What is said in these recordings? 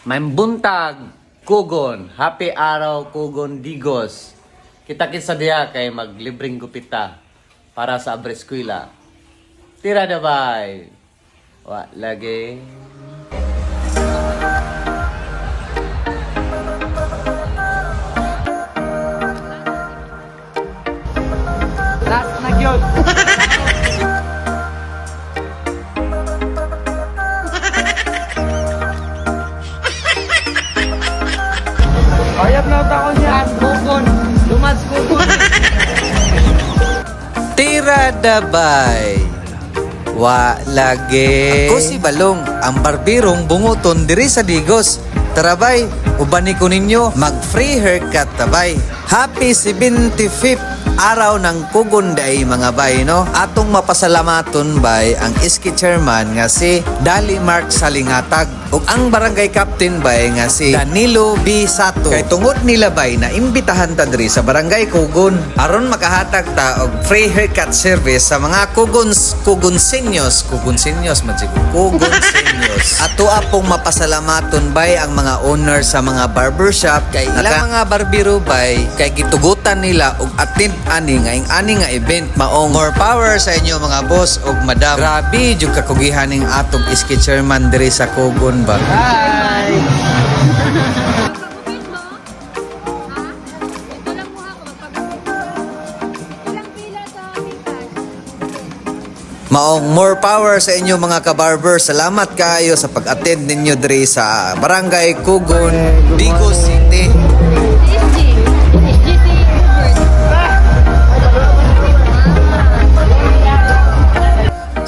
May buntag, Kugon. Happy araw, Kugon Digos. Kita-kit sa diha kay maglibreng gupita para sa abreskwila. Tira na bay. Wa lagi. Last na gyud. Ayap na taon niya. Last Kugon. Dumas Kugon. Tira dabay. Wa lagi. Ako si Balong, ang barbirong bunguton diri sa Digos. Tarabay, ubani ko ninyo, mag-free haircut tabay. Happy 75th araw ng Kugon day mga bay, no? Atong mapasalamaton bay ang iski chairman nga si Dali Mark Salingatag ug ang barangay captain bay nga si Danilo B. Sato. Kay tungod nila bay na imbitahan ta diri sa barangay Kugon aron makahatag ta og free haircut service sa mga Kugonsenyos Ato apong mapasalamaton bay ang mga owner sa mga barbershop kay ilang mga barbero bay kay gitugutan nila og attend ani nga event. Maong more power sa inyo mga boss og madam. Grabe jud kakugihan ning atong iski chairman diri sa Kugon ba. Hi. Maong more power sa inyo mga kabarber. Salamat kayo sa pag-attend ninyo diri sa Barangay Kugon, Digos City.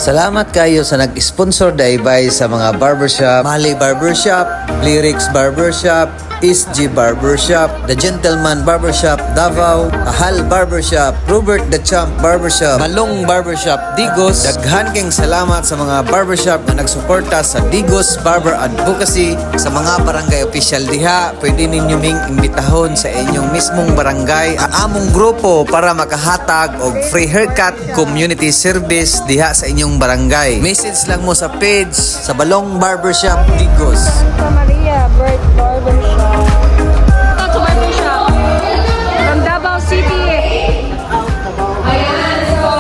Salamat kayo sa nag-sponsor daybay sa mga barbershop, Mali Barbershop, Lyrics Barbershop, SG Barbershop, The Gentleman Barbershop, Davao, Ahal Barbershop, Robert the Champ Barbershop, Malong Barbershop, Digos. Daghan kang salamat sa mga barbershop na nagsuporta sa Digos Barber Advocacy sa mga barangay official diha. Pwede ninyo ming imbitahon sa inyong mismong barangay ang among grupo para makahatag og free haircut community service diha sa inyong barangay. Message lang mo sa page sa Balong Barbershop Digos. Santa Maria Bird Barbershop. Ito barbershop. From Davao City. Ayan, so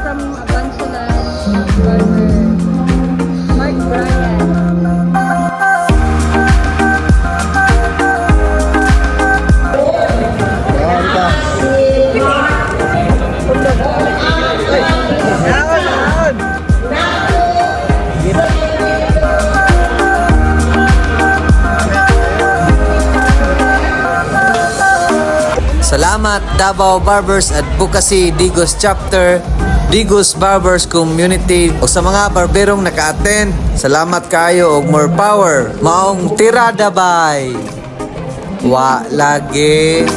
from Abansulan Barber. Mark Bryan. Salamat Davao Barbers Advocacy Digos Chapter, Digos Barbers Community o sa mga barberong naka-attend. Salamat kayo og more power. Maong tira dabay. Wa lagi.